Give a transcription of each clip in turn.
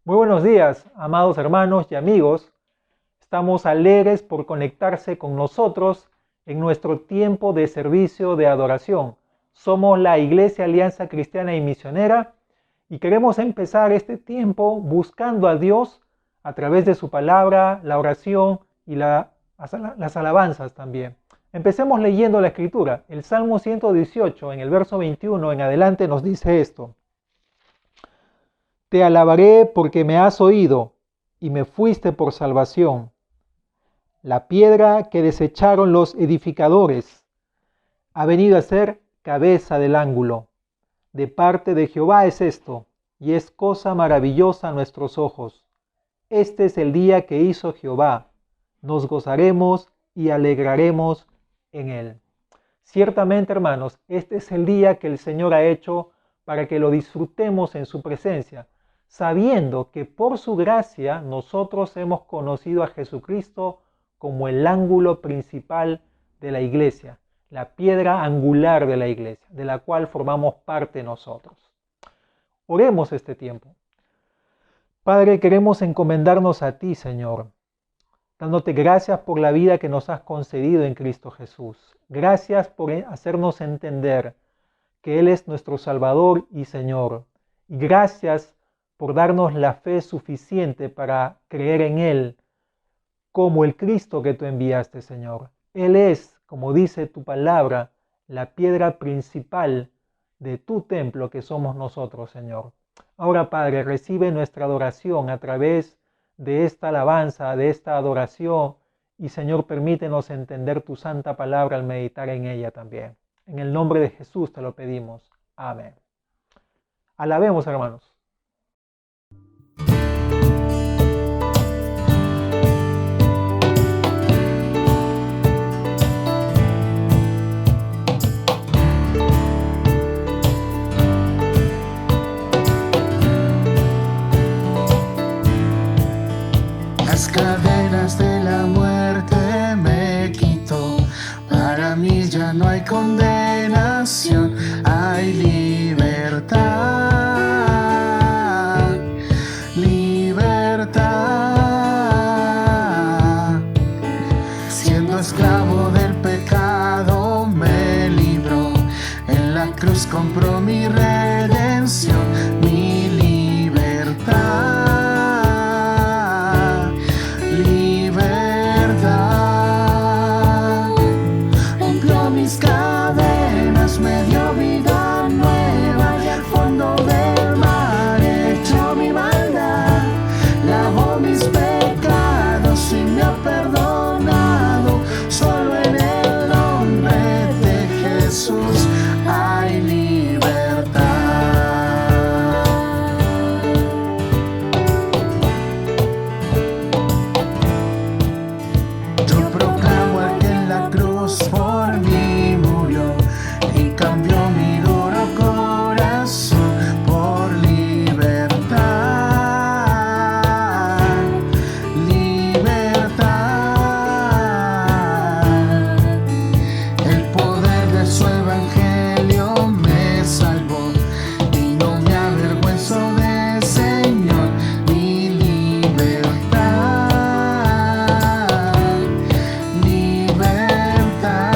Muy buenos días, amados hermanos y amigos. Estamos alegres por conectarse con nosotros en nuestro tiempo de servicio de adoración. Somos la Iglesia Alianza Cristiana y Misionera y queremos empezar este tiempo buscando a Dios a través de su palabra, la oración y las alabanzas también. Empecemos leyendo la Escritura. El Salmo 118, en el verso 21 en adelante, nos dice esto: Te alabaré porque me has oído y me fuiste por salvación. La piedra que desecharon los edificadores ha venido a ser cabeza del ángulo. De parte de Jehová es esto, y es cosa maravillosa a nuestros ojos. Este es el día que hizo Jehová. Nos gozaremos y alegraremos en él. Ciertamente, hermanos, este es el día que el Señor ha hecho para que lo disfrutemos en su presencia, sabiendo que por su gracia nosotros hemos conocido a Jesucristo como el ángulo principal de la iglesia, la piedra angular de la iglesia, de la cual formamos parte nosotros. Oremos este tiempo. Padre, queremos encomendarnos a ti, Señor, dándote gracias por la vida que nos has concedido en Cristo Jesús. Gracias por hacernos entender que Él es nuestro Salvador y Señor. Y gracias por darnos la fe suficiente para creer en Él como el Cristo que tú enviaste, Señor. Él es, como dice tu palabra, la piedra principal de tu templo que somos nosotros, Señor. Ahora, Padre, recibe nuestra adoración a través de esta alabanza, de esta adoración, y Señor, permítenos entender tu santa palabra al meditar en ella también. En el nombre de Jesús te lo pedimos. Amén. Alabemos, hermanos. Las cadenas de la muerte me quitó. Para mí ya no hay condenación, hay libertad, libertad. Siendo esclavo del pecado me libró, en la cruz compró mi redención, mi libertad. Me dio vida nueva y al fondo del mar echó mi maldad, lavó mis pecados y me ha perdonado. Solo en el nombre de Jesús hay libertad. Yo proclamo al que en la cruz por mí murió y cambió mi duro corazón por libertad, libertad. El poder de su evangelio me salvó y no me avergüenzo de Señor, mi libertad, libertad.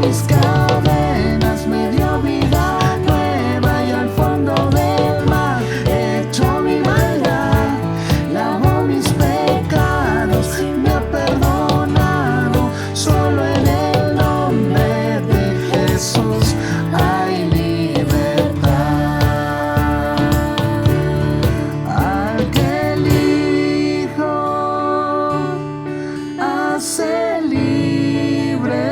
Mis cadenas, me dio vida nueva y al fondo del mar echó mi maldad, lavó mis pecados y me ha perdonado. Solo en el nombre de Jesús hay libertad. Al que el Hijo hace libre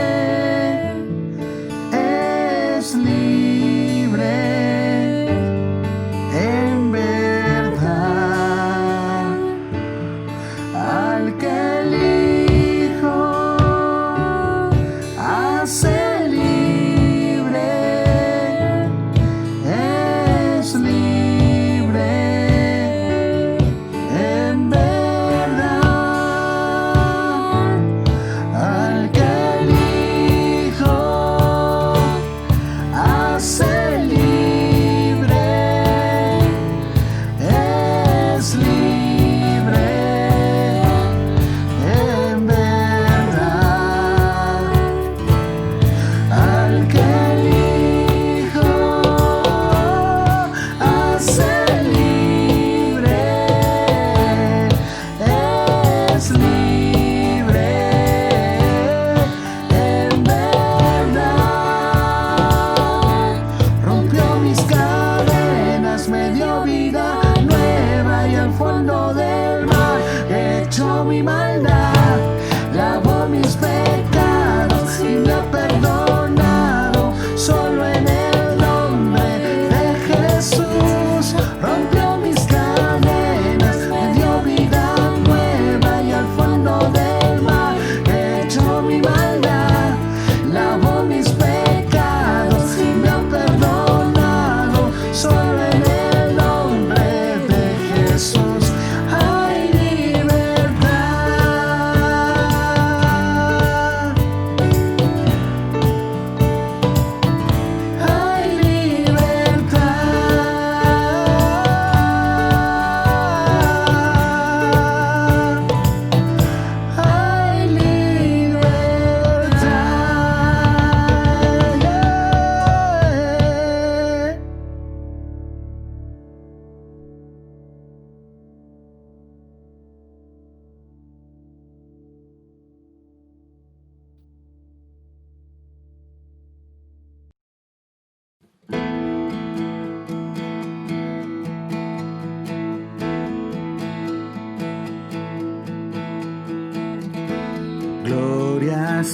es libre en verdad. Al que el Hijo hace libre es libre en verdad. Al que el Hijo hace libre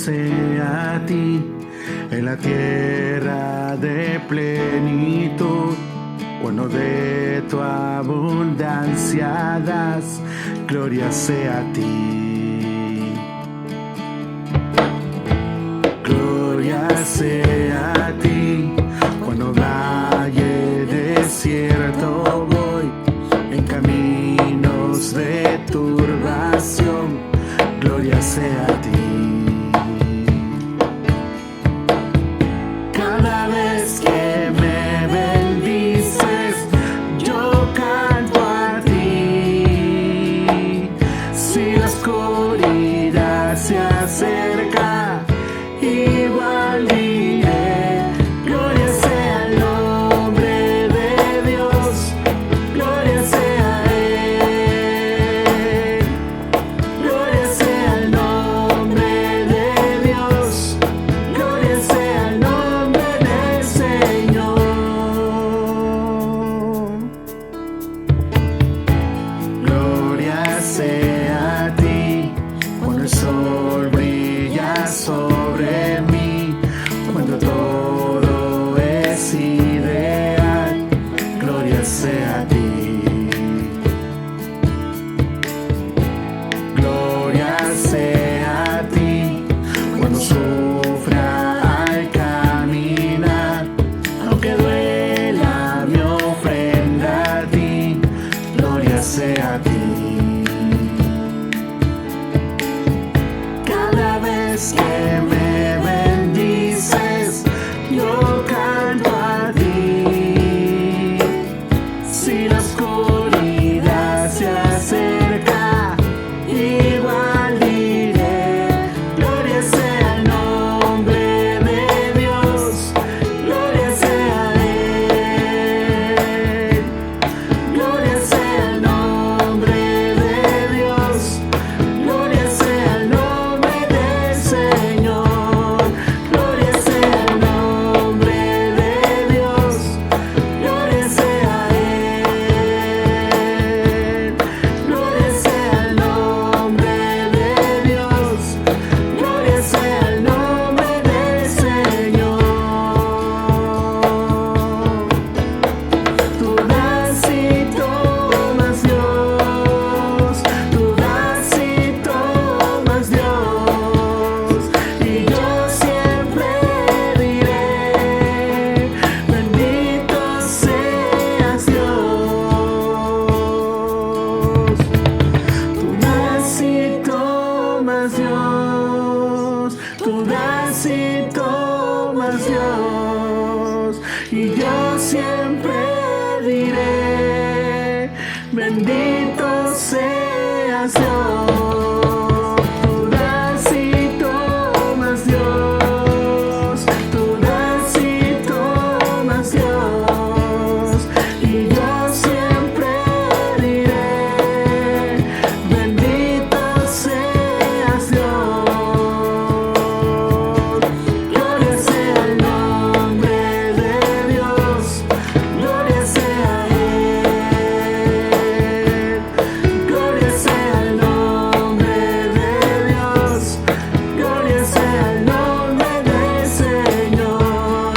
sea a ti en la tierra de plenitud. Cuando de tu abundancia das, gloria sea a ti. Gloria sea a ti. Cuando valle desierto voy, en caminos de turbación, gloria sea a ti. Cada vez que me bendices, yo canto a ti. Si la oscuridad se acerca, igual diré, gloria sea el nombre de Dios, gloria sea Él, gloria sea el nombre de Dios, gloria sea el nombre del Señor. Gloria sea a ti cuando el sol brilla sobre mí, cuando todo es ideal, gloria sea a ti. Gloria sea a ti cuando sufra al caminar, aunque duela mi ofrenda a ti, gloria sea a ti. Cada vez que me bendices, yo canto a ti. Si la oscuridad se acerca, igual diré, gloria sea el nombre de Dios, gloria sea Él, gloria sea el nombre de Dios, gloria sea el nombre del Señor, gloria sea el nombre de Dios, gloria sea Él, gloria sea el nombre de Dios, gloria sea el nombre del Señor. Tú das y tomas, Dios, tú das y tomas, Dios, y yo siempre diré, bendito seas Dios. Tú das y tomas, Dios, tú das y tomas, Dios, y yo siempre diré, bendito seas Dios. Tú das y tomas, Dios, tú das y tomas, Dios, y yo siempre diré, bendito seas Dios. Gloria sea el nombre de Dios, gloria sea Él, gloria sea el nombre de Dios, gloria sea el nombre del Señor,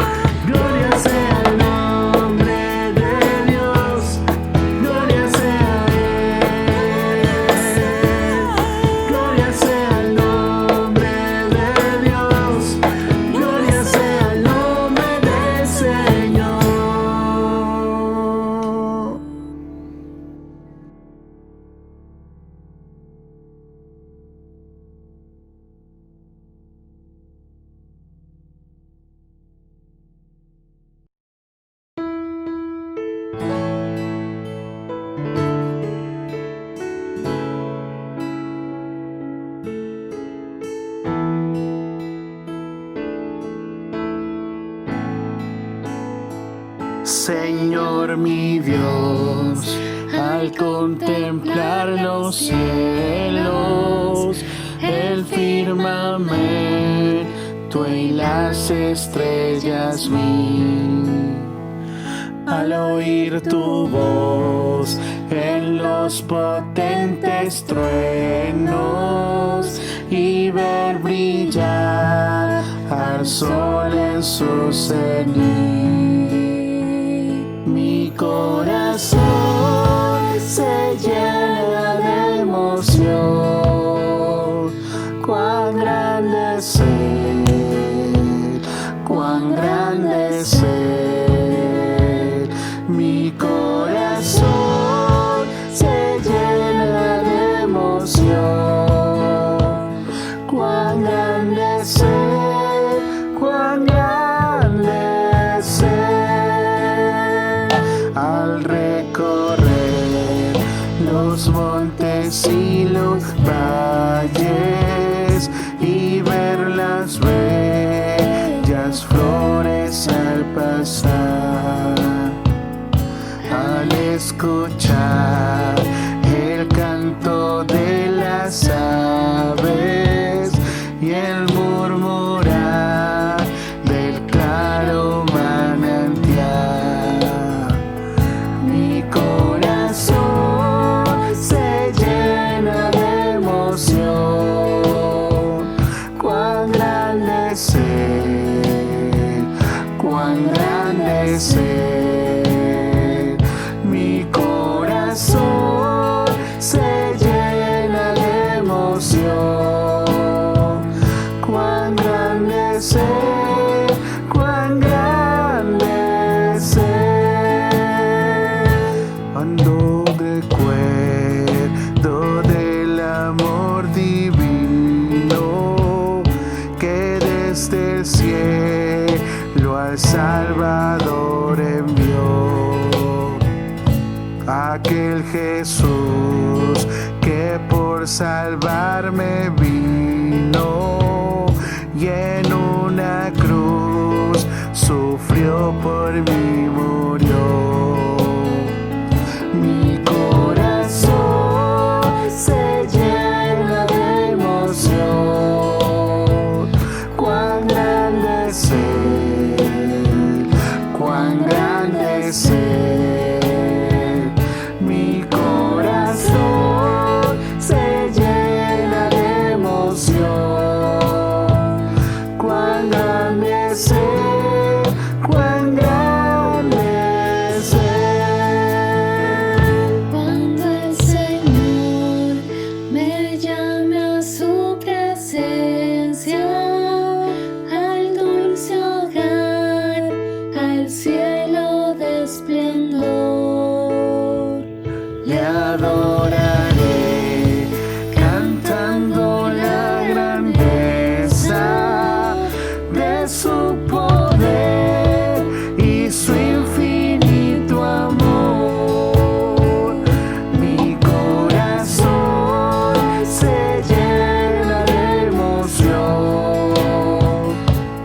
gloria sea el nombre de Dios, gloria sea Él, gloria sea el nombre de Dios, gloria sea el nombre del Señor. Señor mi Dios, al contemplar los cielos, el firmamento y las estrellas vi, al oír tu voz en los potentes truenos y ver brillar al sol en su cenit. Mi corazón se llena de emoción. Cuán grande es Él, cuán grande es Él. Mi corazón se llena de emoción. Cuán grande es Él, cuán grande es Él. Al recorrer los montes y los valles y ver las bellas flores al pasar, al escuchar el canto de las aves y el murmurar del claro manantial, mi corazón se llena de emoción. Cuán grande es Él, cuán grande es Él. Mi corazón se llena de emoción. Cuán grande es Él, cuán grande es Él. Ando recuerdo del amor divino que desde el cielo al Salvador envió. Aquel Jesús que por salvarme vino y en una cruz sufrió por mí, murió. Mi corazón se llena de emoción. Cuán grande es Él, cuán grande es Él. Mi corazón se llena de emoción. Cuán grande es Él, cuán grande es Él. Cuando el Señor me llame a su presencia, al dulce hogar, al cielo de esplendor, Le adoraré cantando la grandeza de su poder y su infinito amor. Mi corazón se llena de emoción.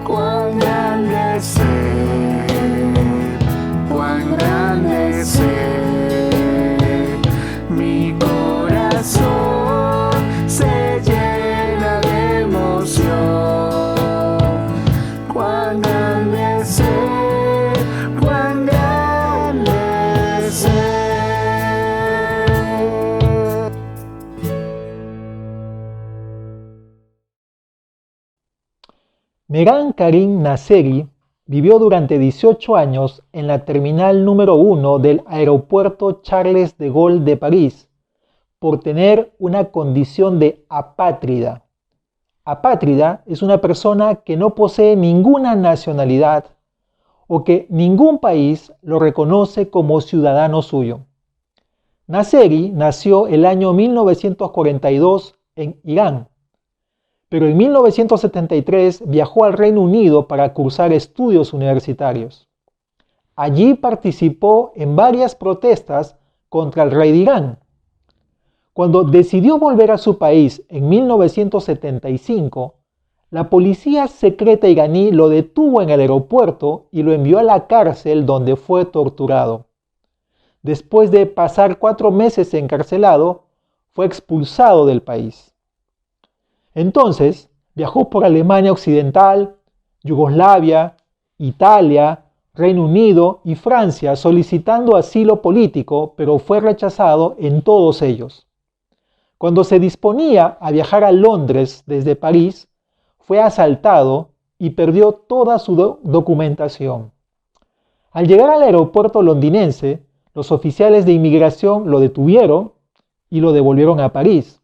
Cuán grande es Él, cuán grande es Él. Mi corazón se llena de emoción. Cuán grande es Él, cuán grande es Él. Mehran Karim Nasseri vivió durante 18 años en la terminal número 1 del aeropuerto Charles de Gaulle de París por tener una condición de apátrida. Apátrida es una persona que no posee ninguna nacionalidad o que ningún país lo reconoce como ciudadano suyo. Nasseri nació el año 1942 en Irán, pero en 1973 viajó al Reino Unido para cursar estudios universitarios. Allí participó en varias protestas contra el rey de Irán. Cuando decidió volver a su país en 1975, la policía secreta iraní lo detuvo en el aeropuerto y lo envió a la cárcel donde fue torturado. Después de pasar 4 meses encarcelado, fue expulsado del país. Entonces, viajó por Alemania Occidental, Yugoslavia, Italia, Reino Unido y Francia solicitando asilo político, pero fue rechazado en todos ellos. Cuando se disponía a viajar a Londres desde París, fue asaltado y perdió toda su documentación. Al llegar al aeropuerto londinense, los oficiales de inmigración lo detuvieron y lo devolvieron a París.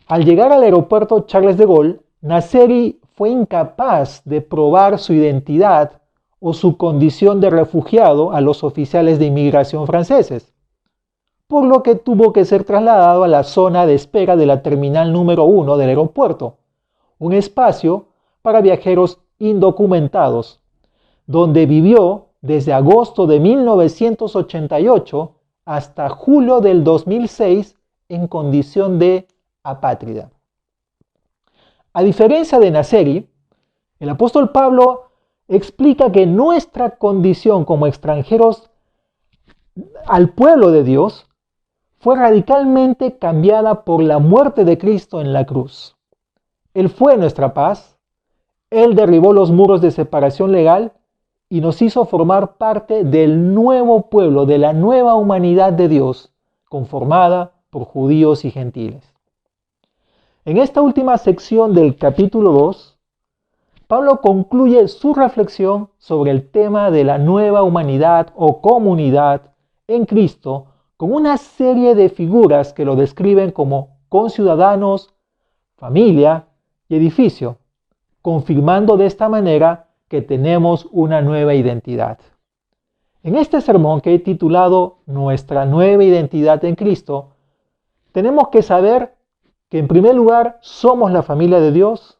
Al llegar al aeropuerto Charles de Gaulle, Nasseri fue incapaz de probar su identidad o su condición de refugiado a los oficiales de inmigración franceses, por lo que tuvo que ser trasladado a la zona de espera de la terminal número 1 del aeropuerto, un espacio para viajeros indocumentados, donde vivió desde agosto de 1988 hasta julio del 2006 en condición de apátrida. A diferencia de Nasseri, el apóstol Pablo explica que nuestra condición como extranjeros al pueblo de Dios fue radicalmente cambiada por la muerte de Cristo en la cruz. Él fue nuestra paz, Él derribó los muros de separación legal y nos hizo formar parte del nuevo pueblo, de la nueva humanidad de Dios, conformada por judíos y gentiles. En esta última sección del capítulo 2, Pablo concluye su reflexión sobre el tema de la nueva humanidad o comunidad en Cristo con una serie de figuras que lo describen como conciudadanos, familia y edificio, confirmando de esta manera que tenemos una nueva identidad. En este sermón que he titulado Nuestra nueva identidad en Cristo, tenemos que saber que en primer lugar somos la familia de Dios,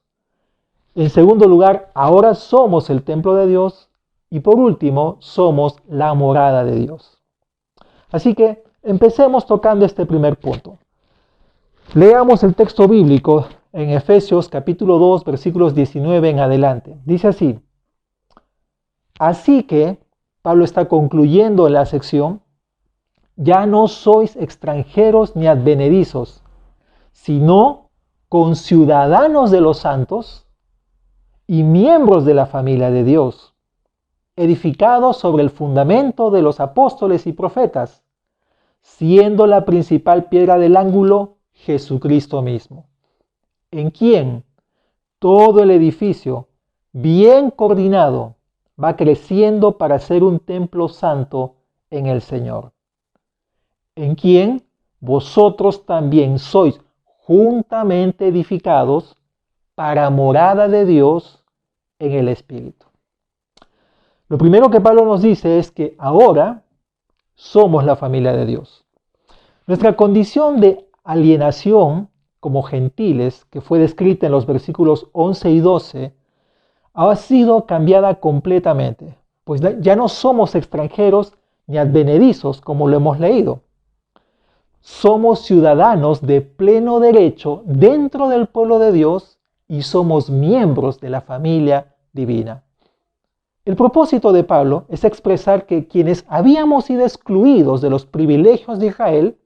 en segundo lugar ahora somos el templo de Dios y por último somos la morada de Dios. Así que empecemos tocando este primer punto. Leamos el texto bíblico en Efesios capítulo 2 versículos 19 en adelante. Dice así: así que, Pablo está concluyendo en la sección, ya no sois extranjeros ni advenedizos, sino conciudadanos de los santos y miembros de la familia de Dios, edificados sobre el fundamento de los apóstoles y profetas, siendo la principal piedra del ángulo Jesucristo mismo, en quien todo el edificio, bien coordinado, va creciendo para ser un templo santo en el Señor, en quien vosotros también sois juntamente edificados para morada de Dios en el Espíritu. Lo primero que Pablo nos dice es que ahora somos la familia de Dios. Nuestra condición de alienación como gentiles, que fue descrita en los versículos 11 y 12, ha sido cambiada completamente, pues ya no somos extranjeros ni advenedizos como lo hemos leído. Somos ciudadanos de pleno derecho dentro del pueblo de Dios y somos miembros de la familia divina. El propósito de Pablo es expresar que quienes habíamos sido excluidos de los privilegios de Israel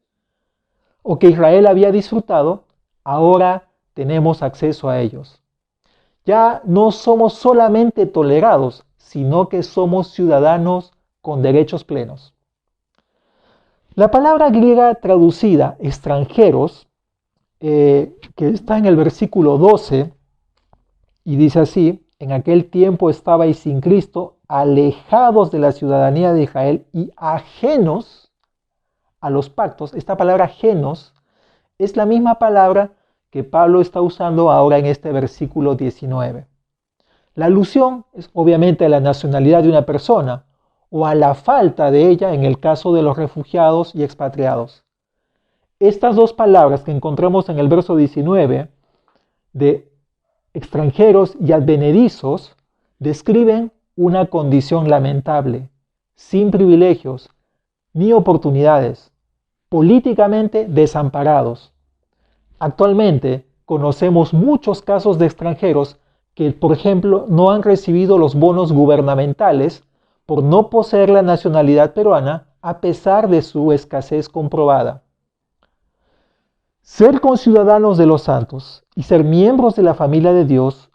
o que Israel había disfrutado, ahora tenemos acceso a ellos. Ya no somos solamente tolerados, sino que somos ciudadanos con derechos plenos. La palabra griega traducida extranjeros, que está en el versículo 12, y dice así: en aquel tiempo estabais sin Cristo, alejados de la ciudadanía de Israel y ajenos a los pactos. Esta palabra ajenos es la misma palabra que Pablo está usando ahora en este versículo 19. La alusión es obviamente a la nacionalidad de una persona o a la falta de ella en el caso de los refugiados y expatriados. Estas dos palabras que encontramos en el verso 19 de extranjeros y advenedizos describen una condición lamentable, sin privilegios ni oportunidades, políticamente desamparados. Actualmente conocemos muchos casos de extranjeros que, por ejemplo, no han recibido los bonos gubernamentales por no poseer la nacionalidad peruana a pesar de su escasez comprobada. Ser conciudadanos de los santos y ser miembros de la familia de Dios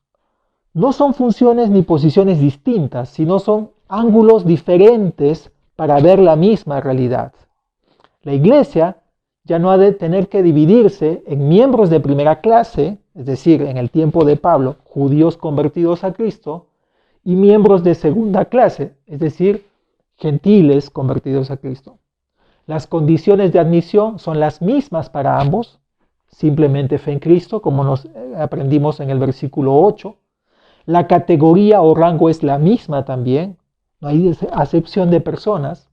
no son funciones ni posiciones distintas, sino son ángulos diferentes para ver la misma realidad. La iglesia ya no ha de tener que dividirse en miembros de primera clase, es decir, en el tiempo de Pablo, judíos convertidos a Cristo, y miembros de segunda clase, es decir, gentiles convertidos a Cristo. Las condiciones de admisión son las mismas para ambos, simplemente fe en Cristo, como nos aprendimos en el versículo 8. La categoría o rango es la misma también, no hay acepción de personas.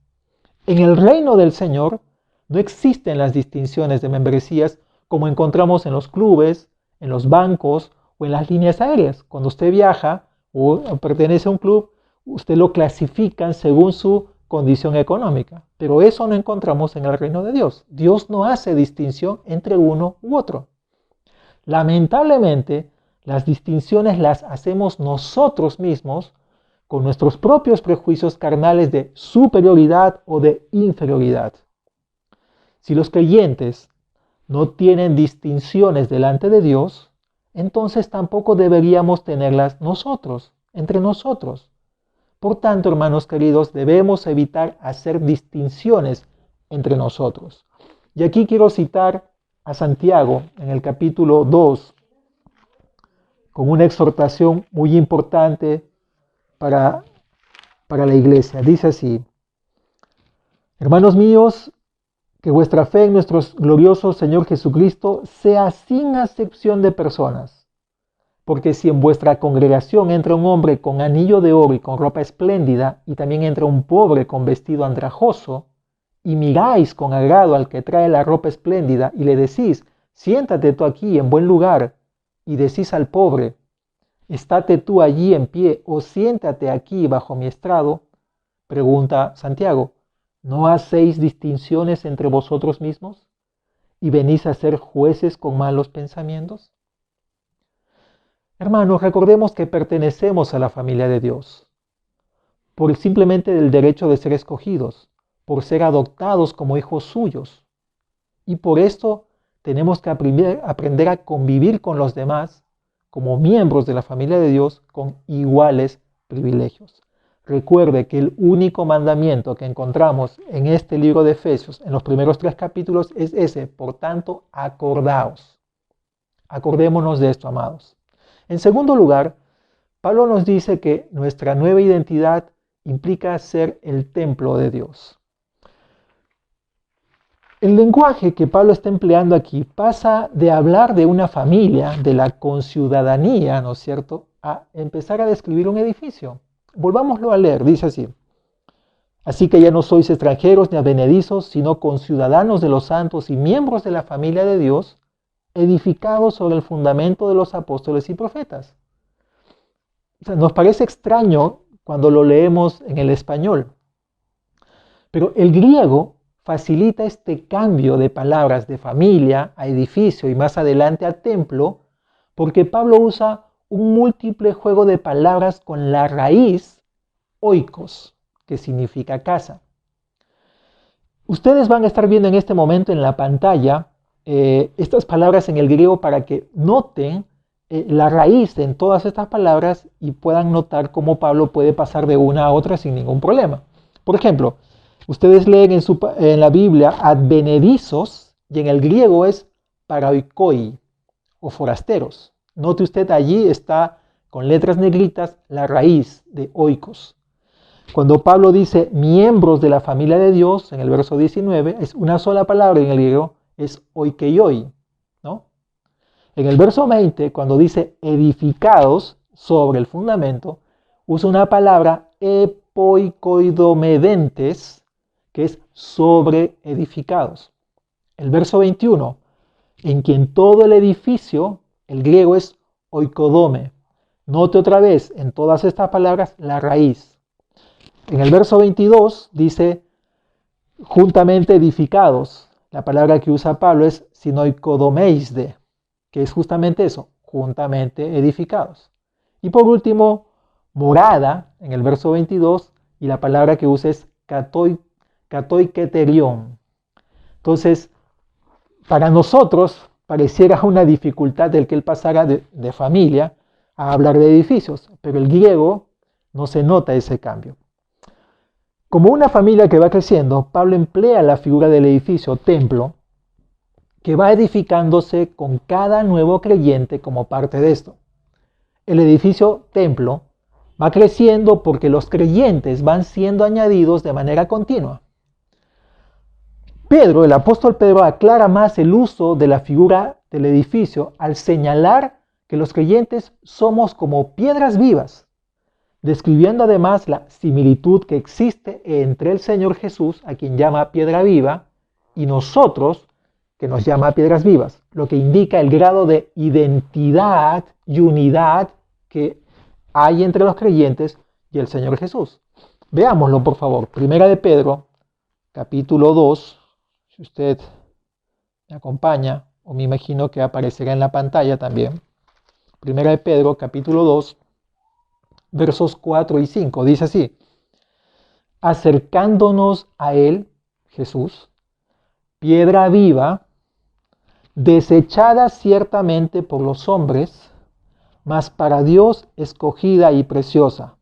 En el reino del Señor no existen las distinciones de membresías como encontramos en los clubes, en los bancos o en las líneas aéreas. Cuando usted viaja o pertenece a un club, usted lo clasifican según su condición económica. Pero eso no encontramos en el reino de Dios. Dios no hace distinción entre uno u otro. Lamentablemente, las distinciones las hacemos nosotros mismos con nuestros propios prejuicios carnales de superioridad o de inferioridad. Si los creyentes no tienen distinciones delante de Dios, entonces tampoco deberíamos tenerlas nosotros, entre nosotros. Por tanto, hermanos queridos, debemos evitar hacer distinciones entre nosotros. Y aquí quiero citar a Santiago en el capítulo 2, con una exhortación muy importante para la iglesia. Dice así: hermanos míos, que vuestra fe en nuestro glorioso Señor Jesucristo sea sin acepción de personas. Porque si en vuestra congregación entra un hombre con anillo de oro y con ropa espléndida, y también entra un pobre con vestido andrajoso, y miráis con agrado al que trae la ropa espléndida, y le decís, siéntate tú aquí en buen lugar, y decís al pobre, estate tú allí en pie, o siéntate aquí bajo mi estrado, pregunta Santiago, ¿no hacéis distinciones entre vosotros mismos? ¿Y venís a ser jueces con malos pensamientos? Hermanos, recordemos que pertenecemos a la familia de Dios, por simplemente el derecho de ser escogidos, por ser adoptados como hijos suyos. Y por esto tenemos que aprender a convivir con los demás como miembros de la familia de Dios con iguales privilegios. Recuerde que el único mandamiento que encontramos en este libro de Efesios, en los primeros 3 capítulos, es ese. Por tanto, acordaos. Acordémonos de esto, amados. En segundo lugar, Pablo nos dice que nuestra nueva identidad implica ser el templo de Dios. El lenguaje que Pablo está empleando aquí pasa de hablar de una familia, de la conciudadanía, ¿no es cierto?, a empezar a describir un edificio. Volvámoslo a leer, dice así: así que ya no sois extranjeros ni advenedizos, sino conciudadanos de los santos y miembros de la familia de Dios, edificados sobre el fundamento de los apóstoles y profetas. O sea, nos parece extraño cuando lo leemos en el español, pero el griego facilita este cambio de palabras de familia a edificio y más adelante a templo, porque Pablo usa un múltiple juego de palabras con la raíz oikos, que significa casa. Ustedes van a estar viendo en este momento en la pantalla estas palabras en el griego para que noten la raíz en todas estas palabras y puedan notar cómo Pablo puede pasar de una a otra sin ningún problema. Por ejemplo, ustedes leen en la Biblia advenedizos y en el griego es paraoikoi o forasteros. Note usted, allí está con letras negritas la raíz de oikos. Cuando Pablo dice miembros de la familia de Dios, en el verso 19, es una sola palabra en el griego, es oikeioi, ¿no? En el verso 20, cuando dice edificados sobre el fundamento, usa una palabra epoikoidomedentes, que es sobre edificados. El verso 21, en quien todo el edificio, el griego es oikodome. Note otra vez en todas estas palabras la raíz. En el verso 22 dice juntamente edificados. La palabra que usa Pablo es sinoikodomeisde, que es justamente eso, juntamente edificados. Y por último, morada, en el verso 22, y la palabra que usa es katoiketerion. Entonces, para nosotros pareciera una dificultad el que él pasara de familia a hablar de edificios, pero el griego no se nota ese cambio. Como una familia que va creciendo, Pablo emplea la figura del edificio templo que va edificándose con cada nuevo creyente como parte de esto. El edificio templo va creciendo porque los creyentes van siendo añadidos de manera continua. Pedro, el apóstol Pedro, aclara más el uso de la figura del edificio al señalar que los creyentes somos como piedras vivas, describiendo además la similitud que existe entre el Señor Jesús, a quien llama piedra viva, y nosotros, que nos llama piedras vivas, lo que indica el grado de identidad y unidad que hay entre los creyentes y el Señor Jesús. Veámoslo, por favor. Primera de Pedro, capítulo 2, si usted me acompaña, o me imagino que aparecerá en la pantalla también. Primera de Pedro, capítulo 2, versos 4 y 5, dice así: acercándonos a Él, Jesús, piedra viva, desechada ciertamente por los hombres, mas para Dios escogida y preciosa.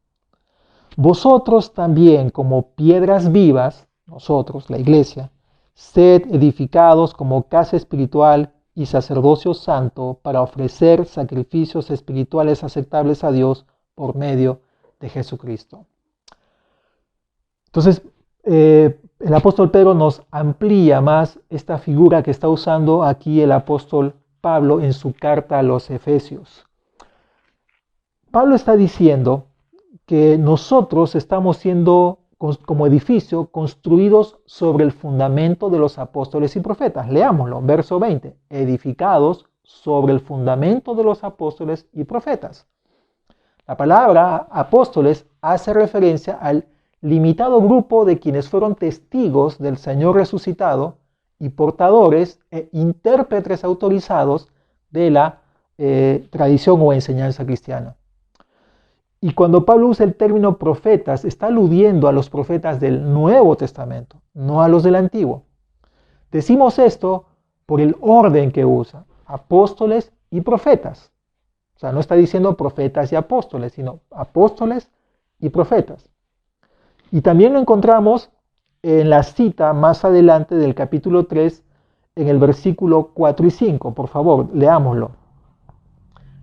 Vosotros también, como piedras vivas, nosotros, la iglesia, sed edificados como casa espiritual y sacerdocio santo para ofrecer sacrificios espirituales aceptables a Dios por medio de Jesucristo. Entonces, el apóstol Pedro nos amplía más esta figura que está usando aquí el apóstol Pablo en su carta a los Efesios. Pablo está diciendo que nosotros estamos siendo como edificio construidos sobre el fundamento de los apóstoles y profetas. Leámoslo, verso 20. Edificados sobre el fundamento de los apóstoles y profetas. La palabra apóstoles hace referencia al limitado grupo de quienes fueron testigos del Señor resucitado y portadores e intérpretes autorizados de la tradición o enseñanza cristiana. Y cuando Pablo usa el término profetas, está aludiendo a los profetas del Nuevo Testamento, no a los del Antiguo. Decimos esto por el orden que usa, apóstoles y profetas. O sea, no está diciendo profetas y apóstoles, sino apóstoles y profetas. Y también lo encontramos en la cita más adelante del capítulo 3, en el versículo 4 y 5. Por favor, leámoslo.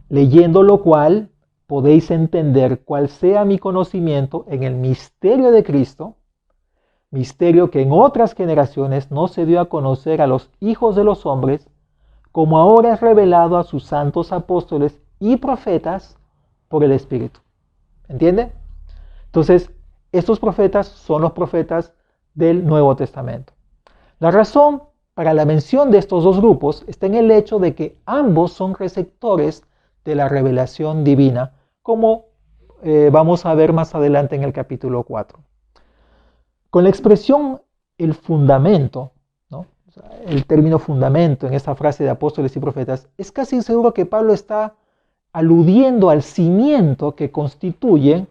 Leyendo lo cual, podéis entender cuál sea mi conocimiento en el misterio de Cristo, misterio que en otras generaciones no se dio a conocer a los hijos de los hombres, como ahora es revelado a sus santos apóstoles y profetas por el Espíritu. ¿Entiende? Entonces, estos profetas son los profetas del Nuevo Testamento. La razón para la mención de estos dos grupos está en el hecho de que ambos son receptores de la revelación divina, como vamos a ver más adelante en el capítulo 4. Con la expresión el fundamento, ¿no? O sea, el término fundamento en esta frase de apóstoles y profetas, es casi seguro que Pablo está aludiendo al cimiento que constituyen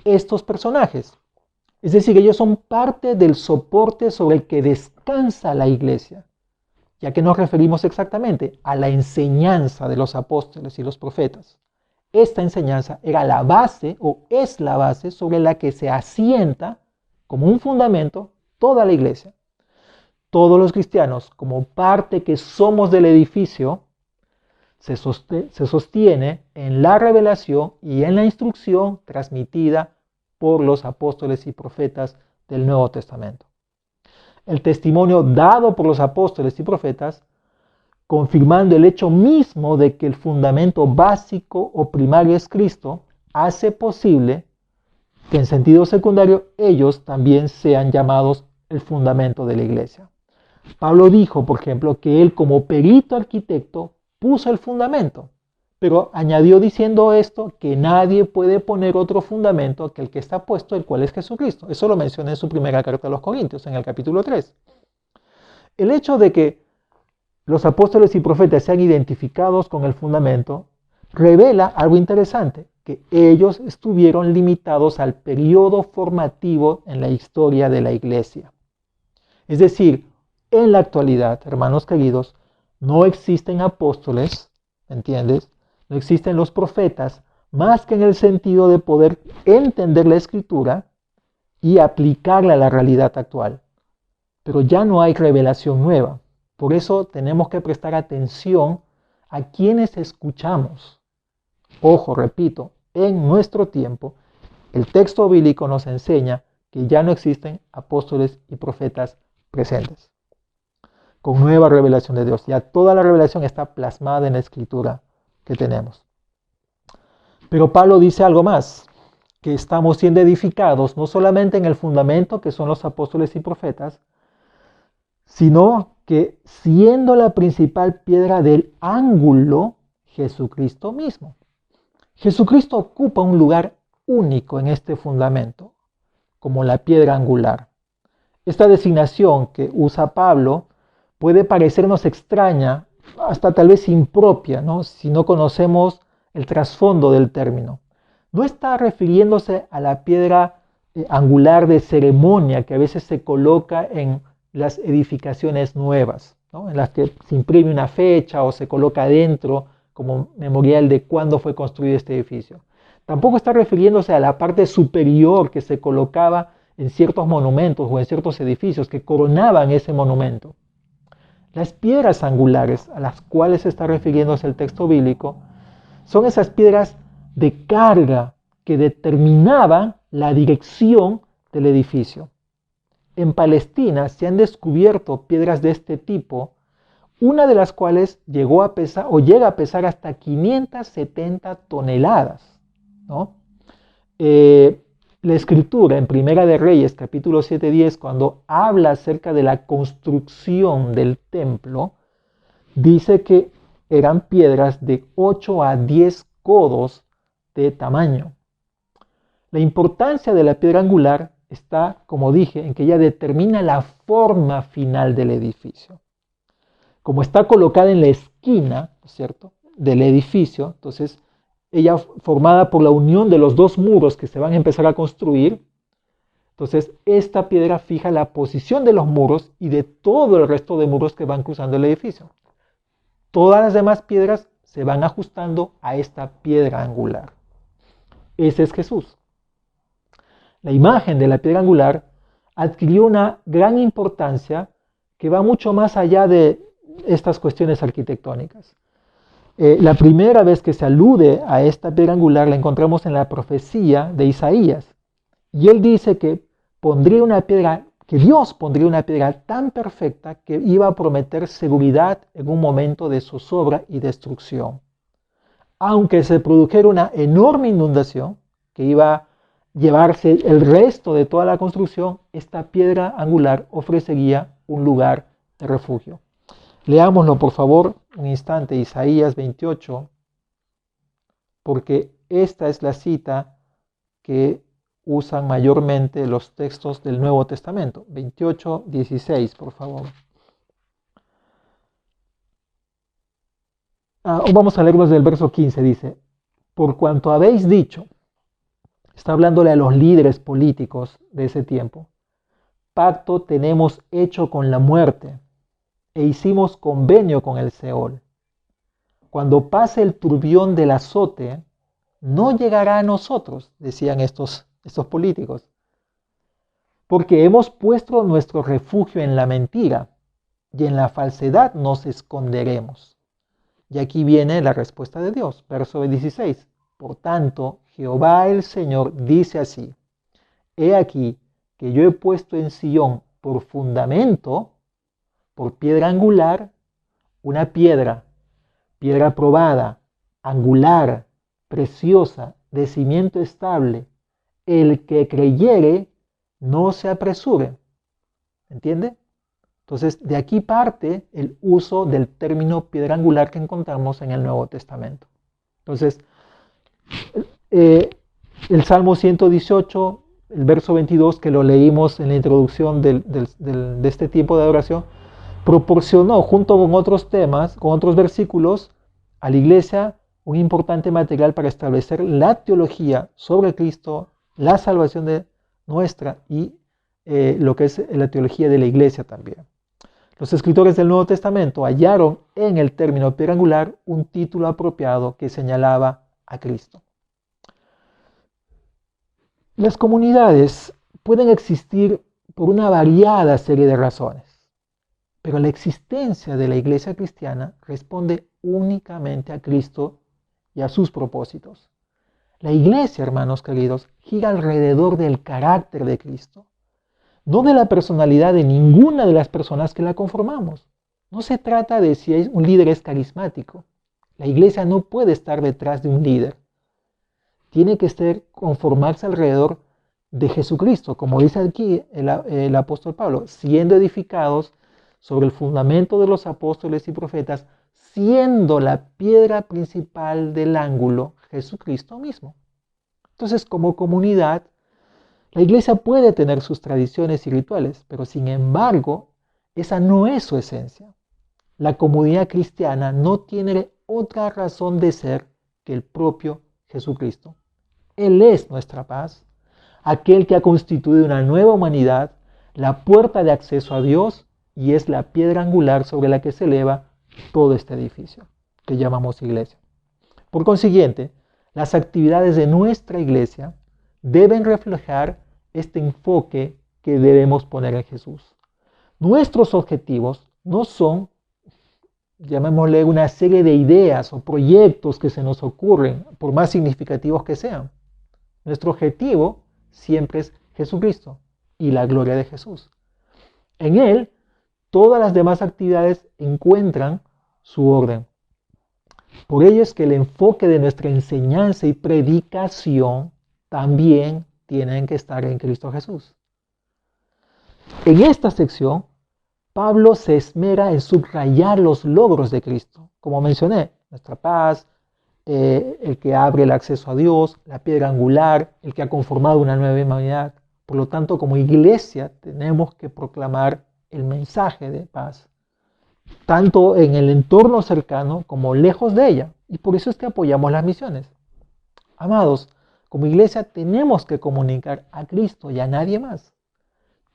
estos personajes. Es decir, ellos son parte del soporte sobre el que descansa la iglesia. ¿Y a qué nos referimos exactamente? A la enseñanza de los apóstoles y los profetas. Esta enseñanza era la base o es la base sobre la que se asienta como un fundamento toda la iglesia. Todos los cristianos, como parte que somos del edificio, se sostiene en la revelación y en la instrucción transmitida por los apóstoles y profetas del Nuevo Testamento. El testimonio dado por los apóstoles y profetas, confirmando el hecho mismo de que el fundamento básico o primario es Cristo, hace posible que en sentido secundario ellos también sean llamados el fundamento de la iglesia. Pablo dijo, por ejemplo, que él como perito arquitecto puso el fundamento, pero añadió diciendo esto que nadie puede poner otro fundamento que el que está puesto, el cual es Jesucristo. Eso lo menciona en su primera carta a los Corintios, en el capítulo 3. El hecho de que los apóstoles y profetas sean identificados con el fundamento revela algo interesante, que ellos estuvieron limitados al periodo formativo en la historia de la iglesia. Es decir, en la actualidad, hermanos queridos, no existen apóstoles, ¿entiendes? No existen los profetas, más que en el sentido de poder entender la escritura y aplicarla a la realidad actual. Pero ya no hay revelación nueva. Por eso tenemos que prestar atención a quienes escuchamos. Ojo, repito, en nuestro tiempo, el texto bíblico nos enseña que ya no existen apóstoles y profetas presentes, con nueva revelación de Dios. Ya toda la revelación está plasmada en la escritura que tenemos. Pero Pablo dice algo más, que estamos siendo edificados no solamente en el fundamento que son los apóstoles y profetas, sino que siendo la principal piedra del ángulo, Jesucristo mismo. Jesucristo ocupa un lugar único en este fundamento, como la piedra angular. Esta designación que usa Pablo puede parecernos extraña, hasta tal vez impropia, ¿no? Si no conocemos el trasfondo del término. No está refiriéndose a la piedra angular de ceremonia que a veces se coloca en las edificaciones nuevas, ¿no? En las que se imprime una fecha o se coloca adentro como memorial de cuándo fue construido este edificio. Tampoco está refiriéndose a la parte superior que se colocaba en ciertos monumentos o en ciertos edificios que coronaban ese monumento. Las piedras angulares a las cuales está refiriéndose el texto bíblico son esas piedras de carga que determinaban la dirección del edificio. En Palestina se han descubierto piedras de este tipo, una de las cuales llegó a pesar o llega a pesar hasta 570 toneladas, ¿no? La escritura en Primera de Reyes, capítulo 7-10, cuando habla acerca de la construcción del templo, dice que eran piedras de 8 a 10 codos de tamaño. La importancia de la piedra angular está, como dije, en que ella determina la forma final del edificio. Como está colocada en la esquina, ¿cierto?, del edificio, entonces ella formada por la unión de los dos muros que se van a empezar a construir, entonces esta piedra fija la posición de los muros y de todo el resto de muros que van cruzando el edificio. Todas las demás piedras se van ajustando a esta piedra angular. Ese es Jesús. La imagen de la piedra angular adquirió una gran importancia que va mucho más allá de estas cuestiones arquitectónicas. La primera vez que se alude a esta piedra angular la encontramos en la profecía de Isaías. Y él dice que Dios pondría una piedra tan perfecta que iba a prometer seguridad en un momento de zozobra y destrucción. Aunque se produjera una enorme inundación que iba a llevarse el resto de toda la construcción, esta piedra angular ofrecería un lugar de refugio. Leámoslo por favor un instante, Isaías 28, porque esta es la cita que usan mayormente los textos del Nuevo Testamento. 28:16, por favor. Vamos a leerlos del verso 15, dice: por cuanto habéis dicho, está hablándole a los líderes políticos de ese tiempo, pacto tenemos hecho con la muerte, e hicimos convenio con el Seol. Cuando pase el turbión del azote, no llegará a nosotros, decían estos políticos, porque hemos puesto nuestro refugio en la mentira, y en la falsedad nos esconderemos. Y aquí viene la respuesta de Dios, verso 16. Por tanto, Jehová el Señor dice así: he aquí que yo he puesto en Sión por fundamento, por piedra angular, una piedra probada, angular, preciosa, de cimiento estable. El que creyere, no se apresure. ¿Entiende? Entonces, de aquí parte el uso del término piedra angular que encontramos en el Nuevo Testamento. Entonces, el Salmo 118, el verso 22, que lo leímos en la introducción de este tiempo de adoración, proporcionó, junto con otros temas, con otros versículos, a la iglesia un importante material para establecer la teología sobre Cristo, la salvación nuestra y lo que es la teología de la iglesia también. Los escritores del Nuevo Testamento hallaron en el término piedra angular un título apropiado que señalaba a Cristo. Las comunidades pueden existir por una variada serie de razones, pero la existencia de la iglesia cristiana responde únicamente a Cristo y a sus propósitos. La iglesia, hermanos queridos, gira alrededor del carácter de Cristo, no de la personalidad de ninguna de las personas que la conformamos. No se trata de si un líder es carismático. La iglesia no puede estar detrás de un líder. Tiene que conformarse alrededor de Jesucristo, como dice aquí el apóstol Pablo, siendo edificados sobre el fundamento de los apóstoles y profetas, siendo la piedra principal del ángulo Jesucristo mismo. Entonces, como comunidad, la iglesia puede tener sus tradiciones y rituales, pero sin embargo, esa no es su esencia. La comunidad cristiana no tiene otra razón de ser que el propio Jesucristo. Él es nuestra paz, aquel que ha constituido una nueva humanidad, la puerta de acceso a Dios y es la piedra angular sobre la que se eleva todo este edificio que llamamos iglesia. Por consiguiente, las actividades de nuestra iglesia deben reflejar este enfoque que debemos poner en Jesús. Nuestros objetivos no son, llamémosle, una serie de ideas o proyectos que se nos ocurren, por más significativos que sean. Nuestro objetivo siempre es Jesucristo y la gloria de Jesús. En Él, todas las demás actividades encuentran su orden. Por ello es que el enfoque de nuestra enseñanza y predicación también tienen que estar en Cristo Jesús. En esta sección, Pablo se esmera en subrayar los logros de Cristo. Como mencioné, nuestra paz, el que abre el acceso a Dios, la piedra angular, el que ha conformado una nueva humanidad. Por lo tanto, como iglesia tenemos que proclamar el mensaje de paz, tanto en el entorno cercano como lejos de ella. Y por eso es que apoyamos las misiones. Amados, como iglesia tenemos que comunicar a Cristo y a nadie más,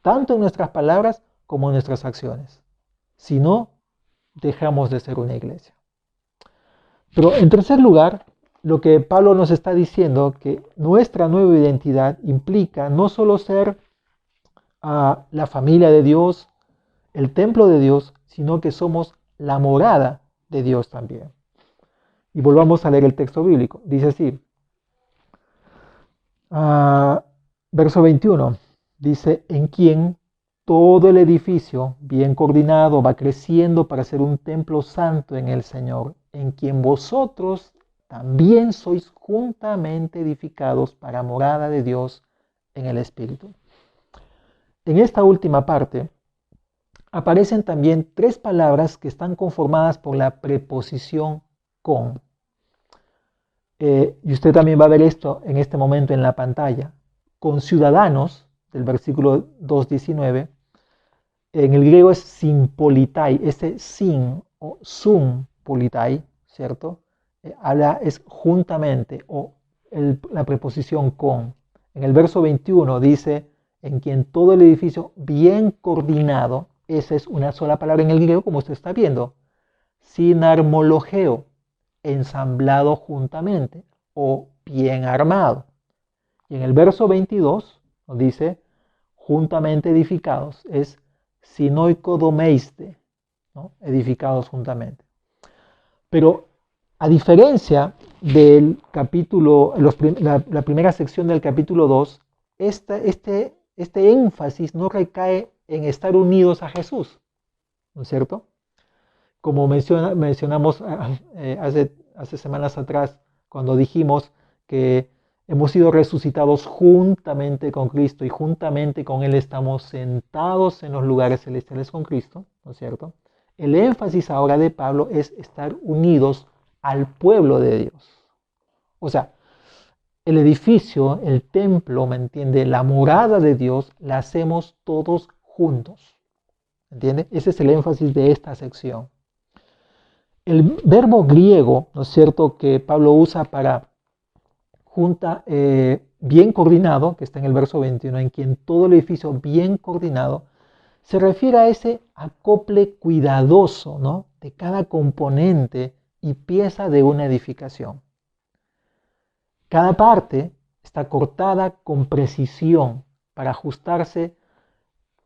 tanto en nuestras palabras como en nuestras acciones. Si no, dejamos de ser una iglesia. Pero en tercer lugar, lo que Pablo nos está diciendo, que nuestra nueva identidad implica no solo ser la familia de Dios, el templo de Dios, sino que somos la morada de Dios también. Y volvamos a leer el texto bíblico. Dice así, verso 21, dice, en quien todo el edificio, bien coordinado, va creciendo para ser un templo santo en el Señor, en quien vosotros también sois juntamente edificados para morada de Dios en el Espíritu. En esta última parte aparecen también tres palabras que están conformadas por la preposición con. Y usted también va a ver esto en este momento en la pantalla. Con ciudadanos, del versículo 2:19, en el griego es sympolitai, ese sin o sum politai, ¿cierto? Es juntamente o la preposición con. En el verso 21 dice, en quien todo el edificio bien coordinado, esa es una sola palabra en el griego como usted está viendo, sinarmologeo, ensamblado juntamente o bien armado. Y en el verso 22 nos dice, juntamente edificados, es sinoikodomeiste, ¿no? Edificados juntamente. Pero a diferencia del capítulo, la primera sección del capítulo 2, este énfasis no recae en estar unidos a Jesús, ¿no es cierto? Como mencionamos hace semanas atrás, cuando dijimos que hemos sido resucitados juntamente con Cristo y juntamente con Él estamos sentados en los lugares celestiales con Cristo, ¿no es cierto? El énfasis ahora de Pablo es estar unidos al pueblo de Dios. O sea, el edificio, el templo, ¿me entiende? La morada de Dios la hacemos todos juntos. ¿Me entiende? Ese es el énfasis de esta sección. El verbo griego, ¿no es cierto?, que Pablo usa para bien coordinado, que está en el verso 21, en quien todo el edificio bien coordinado, se refiere a ese acople cuidadoso, ¿no?, de cada componente y pieza de una edificación. Cada parte está cortada con precisión para ajustarse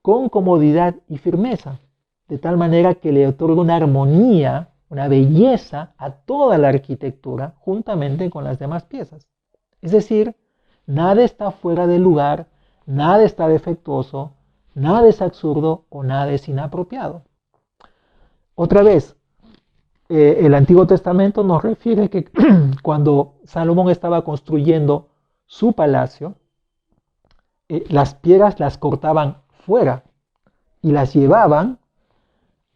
con comodidad y firmeza, de tal manera que le otorga una armonía, una belleza a toda la arquitectura juntamente con las demás piezas. Es decir, nada está fuera de lugar, nada está defectuoso, nada es absurdo o nada es inapropiado. Otra vez, el Antiguo Testamento nos refiere que cuando Salomón estaba construyendo su palacio, las piedras las cortaban fuera y las llevaban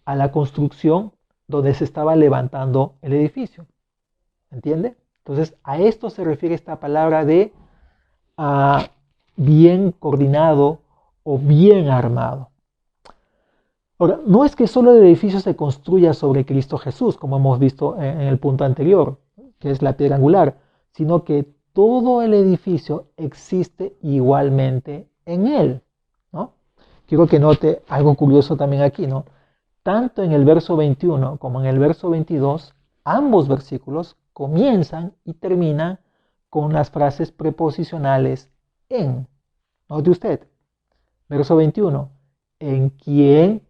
a la construcción donde se estaba levantando el edificio. ¿Entiende? Entonces, a esto se refiere esta palabra de bien coordinado o bien armado. Ahora, no es que solo el edificio se construya sobre Cristo Jesús, como hemos visto en el punto anterior, que es la piedra angular, sino que todo el edificio existe igualmente en él, ¿no? Quiero que note algo curioso también aquí, ¿no? Tanto en el verso 21 como en el verso 22, ambos versículos comienzan y terminan con las frases preposicionales en. Note usted, verso 21, en quien,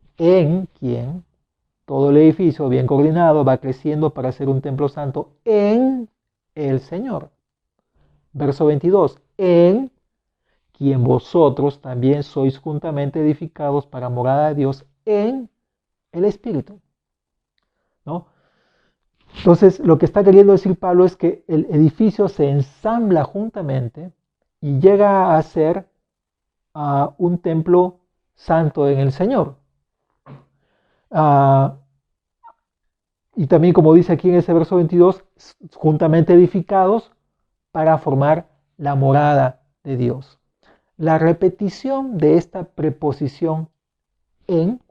todo el edificio bien coordinado va creciendo para ser un templo santo en el Señor. Verso 22, en quien vosotros también sois juntamente edificados para morada de Dios en el Espíritu, ¿no? Entonces, lo que está queriendo decir Pablo es que el edificio se ensambla juntamente y llega a ser un templo santo en el Señor. Y también, como dice aquí en ese verso 22, juntamente edificados para formar la morada de Dios. La repetición de esta preposición en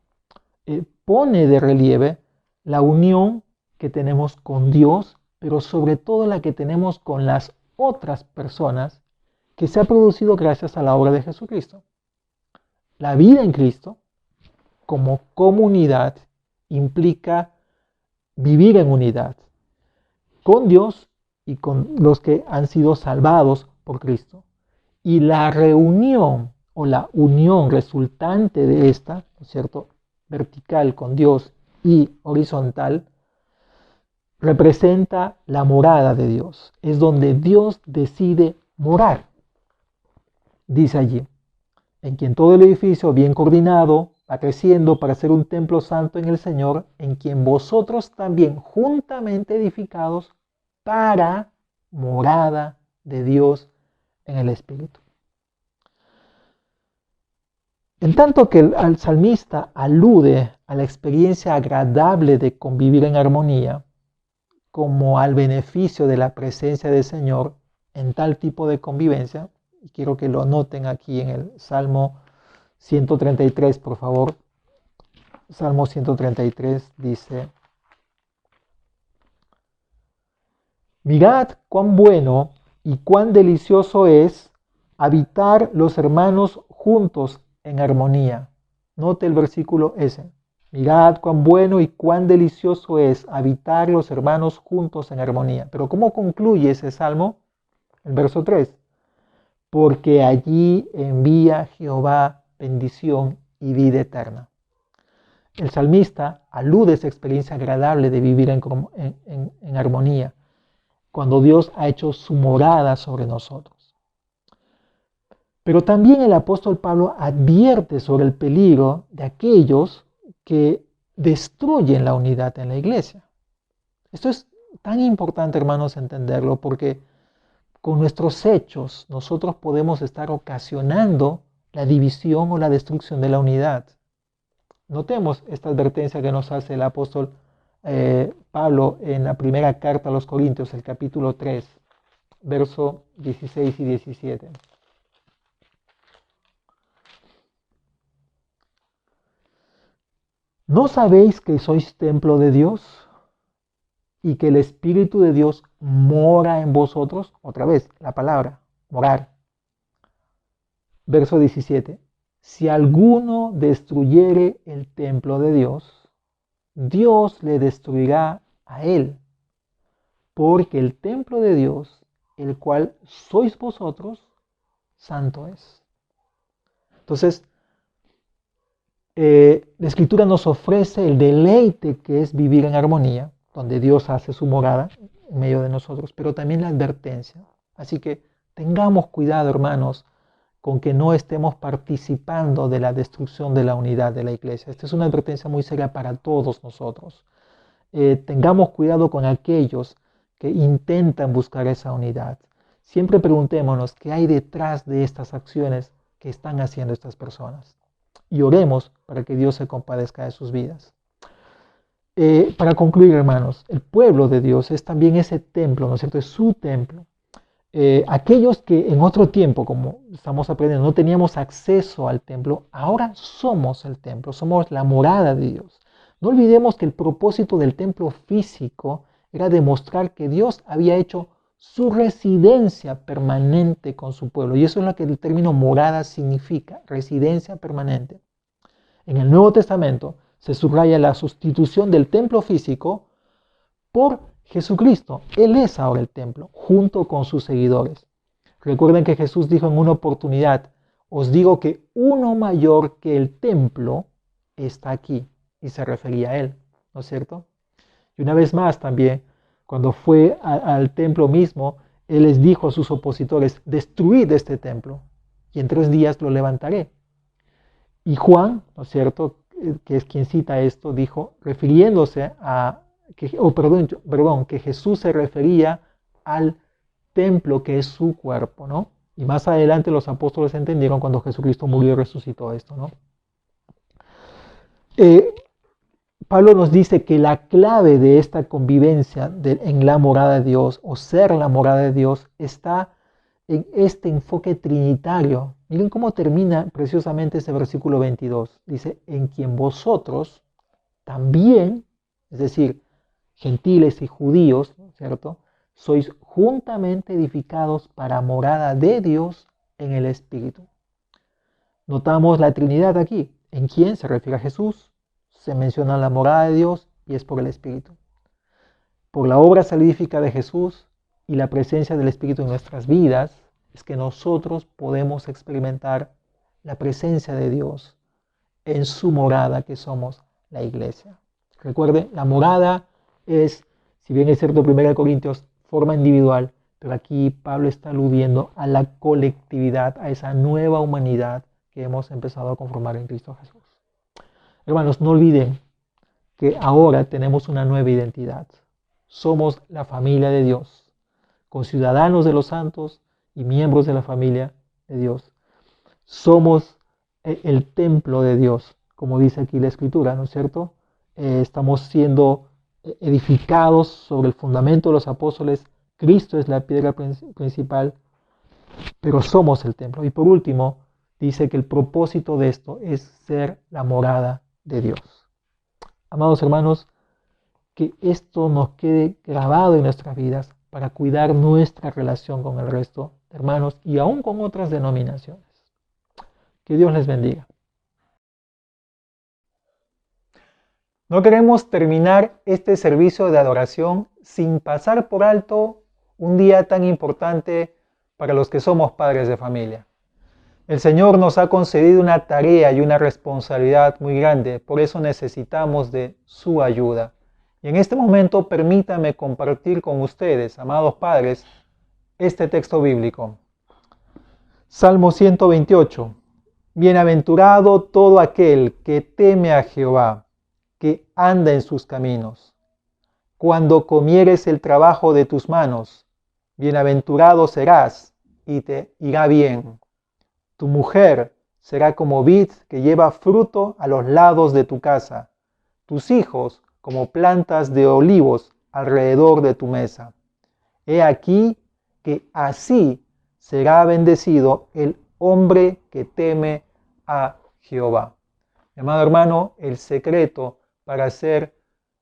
pone de relieve la unión que tenemos con Dios, pero sobre todo la que tenemos con las otras personas que se ha producido gracias a la obra de Jesucristo. La vida en Cristo, como comunidad, implica vivir en unidad con Dios y con los que han sido salvados por Cristo. Y la reunión o la unión resultante de esta, ¿no es cierto?, vertical con Dios y horizontal, representa la morada de Dios. Es donde Dios decide morar. Dice allí, en quien todo el edificio bien coordinado va creciendo para ser un templo santo en el Señor, en quien vosotros también juntamente edificados para morada de Dios en el Espíritu. En tanto que el salmista alude a la experiencia agradable de convivir en armonía, como al beneficio de la presencia del Señor en tal tipo de convivencia, y quiero que lo noten aquí en el Salmo 133, por favor. Salmo 133 dice: mirad cuán bueno y cuán delicioso es habitar los hermanos juntos en armonía. Note el versículo ese. Mirad cuán bueno y cuán delicioso es habitar los hermanos juntos en armonía. Pero ¿cómo concluye ese salmo? El verso 3. Porque allí envía Jehová bendición y vida eterna. El salmista alude a esa experiencia agradable de vivir en armonía, cuando Dios ha hecho su morada sobre nosotros. Pero también el apóstol Pablo advierte sobre el peligro de aquellos que destruyen la unidad en la iglesia. Esto es tan importante, hermanos, entenderlo, porque con nuestros hechos nosotros podemos estar ocasionando la división o la destrucción de la unidad. Notemos esta advertencia que nos hace el apóstol Pablo en la primera carta a los Corintios, el capítulo 3, verso 16 y 17. ¿No sabéis que sois templo de Dios y que el Espíritu de Dios mora en vosotros? Otra vez, la palabra, morar. Verso 17. Si alguno destruyere el templo de Dios, Dios le destruirá a él, porque el templo de Dios, el cual sois vosotros, santo es. Entonces, la Escritura nos ofrece el deleite que es vivir en armonía, donde Dios hace su morada en medio de nosotros, pero también la advertencia. Así que tengamos cuidado, hermanos, con que no estemos participando de la destrucción de la unidad de la iglesia. Esta es una advertencia muy seria para todos nosotros. Tengamos cuidado con aquellos que intentan buscar esa unidad. Siempre preguntémonos qué hay detrás de estas acciones que están haciendo estas personas. Y oremos para que Dios se compadezca de sus vidas. Para concluir, hermanos, el pueblo de Dios es también ese templo, ¿no es cierto? Es su templo. Aquellos que en otro tiempo, como estamos aprendiendo, no teníamos acceso al templo, ahora somos el templo, somos la morada de Dios. No olvidemos que el propósito del templo físico era demostrar que Dios había hecho su residencia permanente con su pueblo. Y eso es lo que el término morada significa, residencia permanente. En el Nuevo Testamento se subraya la sustitución del templo físico por Jesucristo. Él es ahora el templo, junto con sus seguidores. Recuerden que Jesús dijo en una oportunidad, os digo que uno mayor que el templo está aquí. Y se refería a él, ¿no es cierto? Y una vez más también, cuando fue al templo mismo, él les dijo a sus opositores, destruid este templo y en 3 días lo levantaré. Y Juan, ¿no es cierto?, que es quien cita esto, dijo, refiriéndose a, que Jesús se refería al templo que es su cuerpo, ¿no? Y más adelante los apóstoles entendieron cuando Jesucristo murió y resucitó esto, ¿no? Pablo nos dice que la clave de esta convivencia en la morada de Dios, o ser la morada de Dios, está en este enfoque trinitario. Miren cómo termina preciosamente ese versículo 22. Dice, en quien vosotros también, es decir, gentiles y judíos, ¿cierto?, sois juntamente edificados para morada de Dios en el Espíritu. Notamos la Trinidad aquí. ¿En quién? Se refiere a Jesús. Se menciona la morada de Dios y es por el Espíritu. Por la obra salvífica de Jesús y la presencia del Espíritu en nuestras vidas, es que nosotros podemos experimentar la presencia de Dios en su morada, que somos la iglesia. Recuerde, la morada es, si bien es cierto 1 Corintios, forma individual, pero aquí Pablo está aludiendo a la colectividad, a esa nueva humanidad que hemos empezado a conformar en Cristo Jesús. Hermanos, no olviden que ahora tenemos una nueva identidad. Somos la familia de Dios, conciudadanos de los santos y miembros de la familia de Dios. Somos el templo de Dios, como dice aquí la Escritura, ¿no es cierto? Estamos siendo edificados sobre el fundamento de los apóstoles. Cristo es la piedra principal, pero somos el templo. Y por último, dice que el propósito de esto es ser la morada de Dios. Amados hermanos, que esto nos quede grabado en nuestras vidas para cuidar nuestra relación con el resto de hermanos y aún con otras denominaciones. Que Dios les bendiga. No queremos terminar este servicio de adoración sin pasar por alto un día tan importante para los que somos padres de familia. El Señor nos ha concedido una tarea y una responsabilidad muy grande, por eso necesitamos de su ayuda. Y en este momento permítame compartir con ustedes, amados padres, este texto bíblico. Salmo 128. Bienaventurado todo aquel que teme a Jehová, que anda en sus caminos. Cuando comieres el trabajo de tus manos, bienaventurado serás y te irá bien. Tu mujer será como vid que lleva fruto a los lados de tu casa, tus hijos como plantas de olivos alrededor de tu mesa. He aquí que así será bendecido el hombre que teme a Jehová. Mi amado hermano, el secreto para ser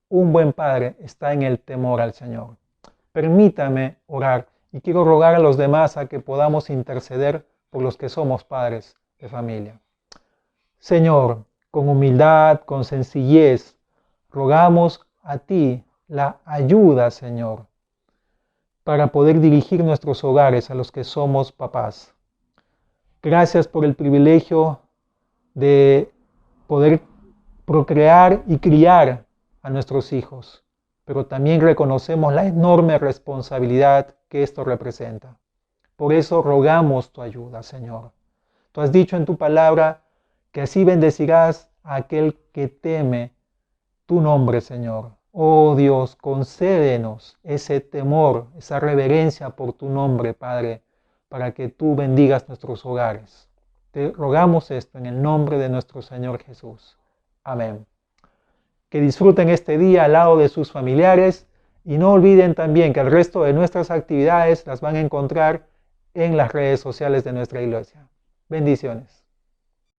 un buen padre está en el temor al Señor. Permítame orar y quiero rogar a los demás a que podamos interceder por los que somos padres de familia. Señor, con humildad, con sencillez, rogamos a ti la ayuda, Señor, para poder dirigir nuestros hogares a los que somos papás. Gracias por el privilegio de poder procrear y criar a nuestros hijos, pero también reconocemos la enorme responsabilidad que esto representa. Por eso rogamos tu ayuda, Señor. Tú has dicho en tu palabra que así bendecirás a aquel que teme tu nombre, Señor. Oh Dios, concédenos ese temor, esa reverencia por tu nombre, Padre, para que tú bendigas nuestros hogares. Te rogamos esto en el nombre de nuestro Señor Jesús. Amén. Que disfruten este día al lado de sus familiares y no olviden también que el resto de nuestras actividades las van a encontrar en las redes sociales de nuestra iglesia. Bendiciones.